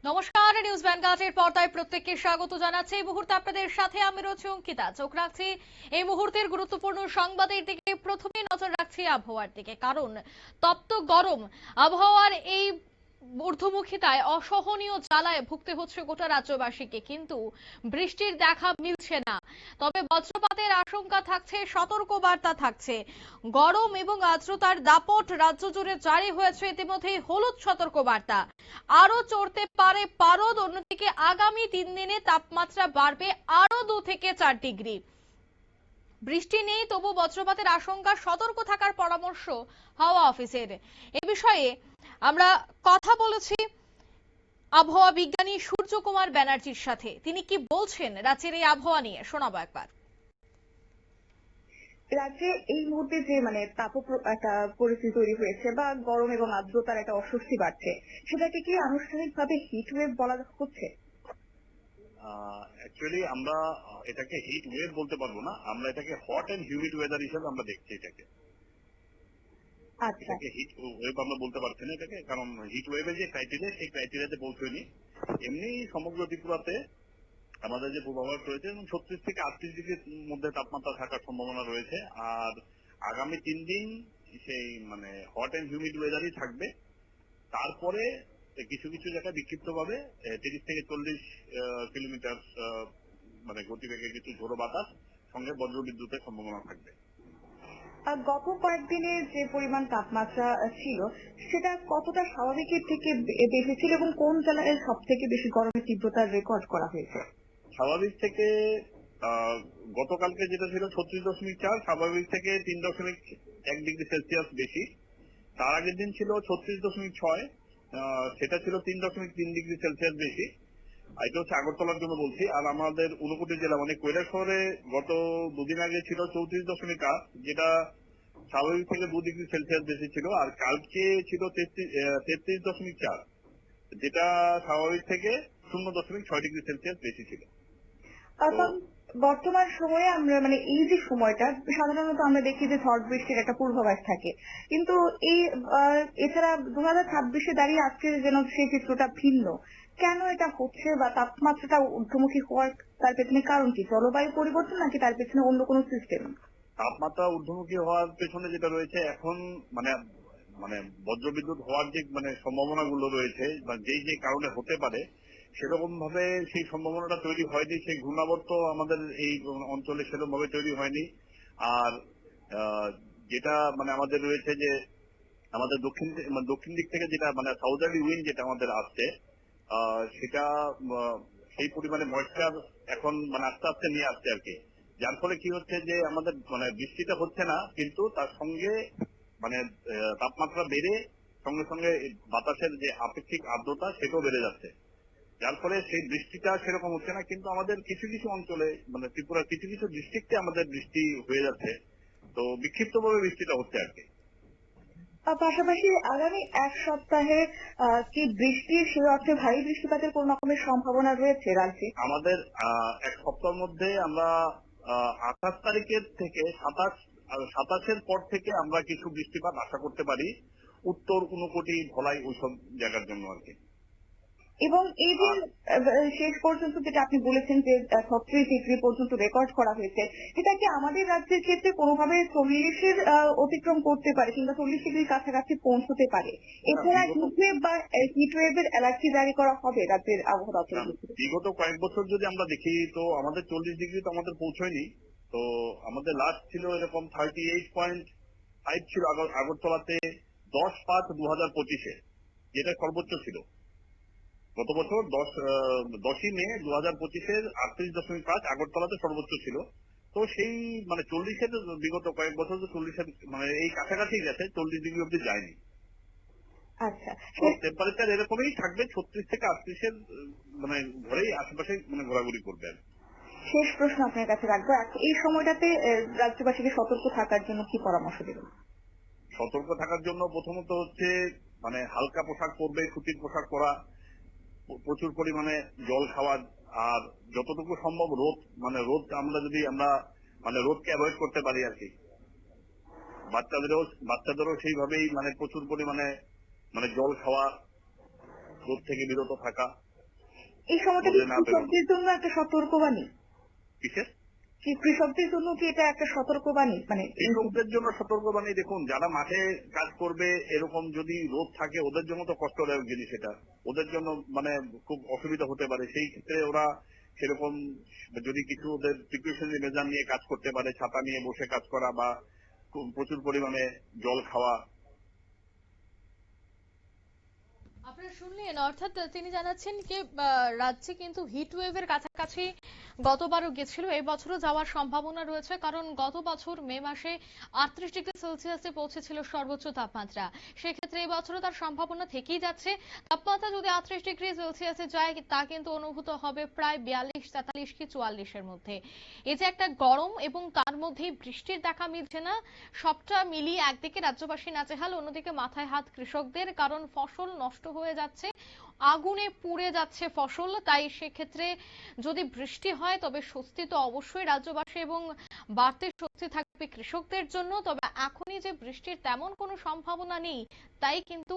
নমস্কার, নিউজ ভ্যানগার্ডের পর্দায় প্রত্যেককে স্বাগত জানাচ্ছি। এই মুহূর্তে আপনাদের সাথে আমি রয়েছি অঙ্কিতা। চোখ রাখছি এই মুহূর্তের গুরুত্বপূর্ণ সংবাদের দিকে। প্রথমেই নজর রাখছি আবহাওয়ার দিকে, কারণ তপ্ত গরম আবহাওয়ার এই ঊর্ধ্বমুখিতায় অসহনীয় জ্বালায় ভুগতে হচ্ছে গোটা রাজ্যবাসীকে, কিন্তু বৃষ্টির দেখা মিলছে না। তবে বজ্রপাতের আশঙ্কা থাকছে, সতর্ক বার্তা থাকছে। গরম এবং আর্দ্রতার দাপট রাজ্য জুড়ে জারি হয়েছে ইতিমধ্যেই হলুদ সতর্ক বার্তা। আরো চড়তে পারে পারদ। অন্যদিকে আগামী 3 দিনে তাপমাত্রা বাড়বে আরো 2 থেকে 4 ডিগ্রি। বৃষ্টি নেই, তবু বজ্রপাতের আশঙ্কা, সতর্ক থাকার পরামর্শ হাওয়া অফিসের। এ বিষয়ে আমরা কথা বলেছি আবহাওয়া বিজ্ঞানী সূর্যকুমার ব্যানার্জির সাথে। তিনি কি বলছেন রাজ্যের এই আবহাওয়া নিয়ে শোনাবো একবার। রাজ্যে এই মুহূর্তে যে একটা পরিস্থিতি তৈরি হয়েছে বা গরম এবং আর্দ্রতার একটা অস্বস্তি বাড়ছে, সেটাকে কি আনুষ্ঠানিকভাবে হিটওয়েভ বলা হচ্ছে? অ্যাকচুয়ালি আমরা এটাকে হিট ওয়েভ বলতে পারবো না, আমরা এটাকে হট এন্ড হিউমিড ওয়েদার হিসেবে আমরা দেখছি এটাকে। আচ্ছা, হিট ওয়েভ আমরা বলতে পারছি না এটাকে, কারণ হিট ওয়েভের যে ক্রাইটেরিয়া, সেই ক্রাইটেরিয়াতে পৌঁছয়নি। এমনি সমগ্র ত্রিপুরাতে আমাদের যে পূর্বাভাস রয়েছে, 36 থেকে 38 ডিগ্রির মধ্যে তাপমাত্রা থাকার সম্ভাবনা রয়েছে। আর আগামী 3 দিন সেই হট এন্ড হিউমিড ওয়েদারই থাকবে। তারপরে কিছু কিছু জায়গায় বিক্ষিপ্তভাবে 30 থেকে 40 কিলোমিটার গতিবেগে কিছু ঝোড়ো বাতাস, সঙ্গে বজ্রবিদ্যুতের সম্ভাবনা থাকবে। গত কয়েকদিনের যে পরিমাণ তাপমাত্রা ছিল, সেটা কতটা স্বাভাবিকের থেকে বেশি ছিল এবং কোন জেলায় সব থেকে বেশি গরমের তীব্রতার রেকর্ড করা হয়েছে? স্বাভাবিক থেকে গতকালকে যেটা ছিল 36.4, স্বাভাবিক থেকে 3.1 ডিগ্রি সেলসিয়াস বেশি। তার আগের দিন ছিল 36.6, সেটা ছিল 3.3 ডিগ্রি সেলসিয়াস বেশি। এটা হচ্ছে আগরতলার জন্য বলছি। আর আমাদের ঊনকোটি জেলা কৈলাস শহরে গত দুদিন আগে ছিল 34.8, যেটা স্বাভাবিক থেকে 2 ডিগ্রি সেলসিয়াস বেশি ছিল। আর কালকে ছিল 33.4, যেটা স্বাভাবিক থেকে 0.6 ডিগ্রি সেলসিয়াস বেশি ছিল। বর্তমান সময়ে আমরা এই যে সময়টা সাধারণত আমরা দেখি যে ঝড় বৃষ্টির একটা পূর্বাভাস থাকে, কিন্তু এই এছাড়া 2026-এ দাঁড়িয়ে আজকে যেন সেই চিত্রটা ভিন্ন। কেন এটা হচ্ছে বা তাপমাত্রাটা ঊর্ধ্বমুখী হওয়ার তার পেছনে কারণ কি? জলবায়ু পরিবর্তন নাকি তার পেছনে অন্য কোনো সিস্টেম? তাপমাত্রা ঊর্ধ্বমুখী হওয়ার পেছনে যেটা রয়েছে এখন বজ্রবিদ্যুৎ হওয়ার যে সম্ভাবনা গুলো রয়েছে বা যেই যে কারণে হতে পারে, সেরকম ভাবে সেই সম্ভাবনাটা তৈরি হয়নি। সেই ঘূর্ণাবর্ত আমাদের এই অঞ্চলে সেরকম ভাবে তৈরি হয়নি। আর যেটা আমাদের রয়েছে যে আমাদের দক্ষিণ দিক থেকে যেটা সাউদার্লি উইন্ড যেটা আমাদের আসছে, সেটা সেই পরিমাণে ময়েশ্চার এখন আস্তে আস্তে নিয়ে আসছে আর কি। যার ফলে কি হচ্ছে যে আমাদের বৃষ্টিটা হচ্ছে না, কিন্তু তার সঙ্গে তাপমাত্রা বেড়ে সঙ্গে সঙ্গে বাতাসের যে আপেক্ষিক আর্দ্রতা সেটাও বেড়ে যাচ্ছে। যার ফলে সেই বৃষ্টিটা সেরকম হচ্ছে না, কিন্তু আমাদের কিছু কিছু অঞ্চলে ত্রিপুরার কিছু কিছু ডিস্ট্রিক্টে আমাদের বৃষ্টি হয়ে যাচ্ছে। তো বিক্ষিপ্তভাবে বৃষ্টিটা হচ্ছে আর কি। পাশাপাশি আগামী এক সপ্তাহে কি বৃষ্টির সেই অর্থে ভারী বৃষ্টিপাতের কোন রকমের সম্ভাবনা রয়েছে রাজ্যে? আমাদের এক সপ্তাহের মধ্যে আমরা 28 তারিখের থেকে 27-এর পর থেকে আমরা কিছু বৃষ্টিপাত আশা করতে পারি, উত্তর ঊনকোটি, ধলাই, ওইসব জায়গার জন্য আর কি। এবং এই যে শেষ পর্যন্ত যেটা আপনি বলেছেন যে 36 ডিগ্রি পর্যন্ত রেকর্ড করা হয়েছে, এটা কি আমাদের রাজ্যের ক্ষেত্রে কোনোভাবে 40-এর অতিক্রম করতে পারে কিংবা 40 ডিগ্রির কাছাকাছি পৌঁছতে পারে? এছাড়া হিটওয়েভ বা হিটওয়েভের অ্যালার্জি জারি করা হবে রাজ্যের আবহাওয়া দপ্তর? বিগত কয়েক বছর যদি আমরা দেখি, তো আমাদের 40 ডিগ্রি তো আমাদের পৌঁছয়নি। তো আমাদের লাস্ট ছিল এরকম 38.5 ছিল আগরতলাতে 10/5/2025-এ, যেটা সর্বোচ্চ ছিল। গত বছর 10ই মে 2025-এর 38.5 আগরতলাতে সর্বোচ্চ ছিল। তো সেই 40-এর বিগত কয়েক বছর তো 40-এর এই কাছাকাছি গেছে, 40 ডিগ্রি অব্দি যায়নি। আচ্ছা, টেম্পারেচার এরকমই থাকবে, 36 থেকে 38-এর ঘরেই আশেপাশে ঘোরাঘুরি করবে। শেষ প্রশ্ন আপনার কাছে রাখবো, এই সময়টাতে রাজ্যবাসীকে সতর্ক থাকার জন্য কি পরামর্শ দেবেন? সতর্ক থাকার জন্য প্রথমত হচ্ছে হালকা পোশাক পরবে, সুতির পোশাক পরা, প্রচুর পরিমাণে জল খাওয়া, আর যতটুকু সম্ভব রোদ আমরা যদি রোদকে অ্যাভয়েড করতে পারি আর কি। বাচ্চাদেরও সেইভাবেই প্রচুর পরিমাণে জল খাওয়া, রোদ থেকে বিরত থাকা, এই সময়টা কি রোদে না বেরোনো। কৃষকদের জন্য একটা সতর্কবাণী? কিসের? কি কৃষকদের জন্য কি এটা একটা সতর্কবাণী? মানে কৃষকদের জন্য সতর্কবাণী, দেখুন যারা মাঠে কাজ করবে এরকম যদি রোদ থাকে ওদের জন্য তো কষ্টদায়ক জিনিস, এটা ওদের জন্য মানে খুব অসুবিধা হতে পারে। সেই ক্ষেত্রে ওরা সেরকম যদি কিছু ওদের প্রিকশনারি মেজার নিয়ে কাজ করতে পারে, ছাতা নিয়ে বসে কাজ করা বা খুব প্রচুর পরিমাণে জল খাওয়া। আপনারা শুনলেন, অর্থাৎ তিনি জানাচ্ছেন যে রাজ্যে কিন্তু হিট ওয়েভের কাছাকাছি গতবারও গেছিল, এই বছরও যাওয়ার সম্ভাবনা রয়েছে, কারণ গত বছর মে মাসে 38 ডিগ্রি সেলসিয়াসে পৌঁছেছিল সর্বোচ্চ তাপমাত্রা। সেক্ষেত্রে এই বছরও তার সম্ভাবনা থেকেই যাচ্ছে। তাপমাত্রা যদি 38 ডিগ্রি সেলসিয়াসে যায় তা কিন্তু অনুভূত হবে প্রায় 42, 43 কি 44-এর মধ্যে। এই যে একটা গরম এবং তার মধ্যেই বৃষ্টির দেখা মিলছে না, সবটা মিলিয়ে একদিকে রাজ্যবাসী নাজেহাল, অন্যদিকে মাথায় হাত কৃষকদের, কারণ ফসল নষ্ট হয়ে যাচ্ছে, আগুনে পুড়ে যাচ্ছে ফসল। তাই সেক্ষেত্রে যদি বৃষ্টি হয় তবে স্বস্তি তো অবশ্যই রাজ্যবাসী এবং বাড়তি স্বস্তি থাকবে কৃষকদের জন্য। তবে এখনই যে বৃষ্টির তেমন কোনো সম্ভাবনা নেই তাই কিন্তু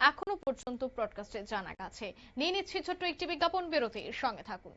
এখনো পর্যন্ত ব্রডকাস্টে জানা গেছে। নিয়ে নিচ্ছি ছোট্ট একটি বিজ্ঞাপন বিরতির সঙ্গে থাকুন।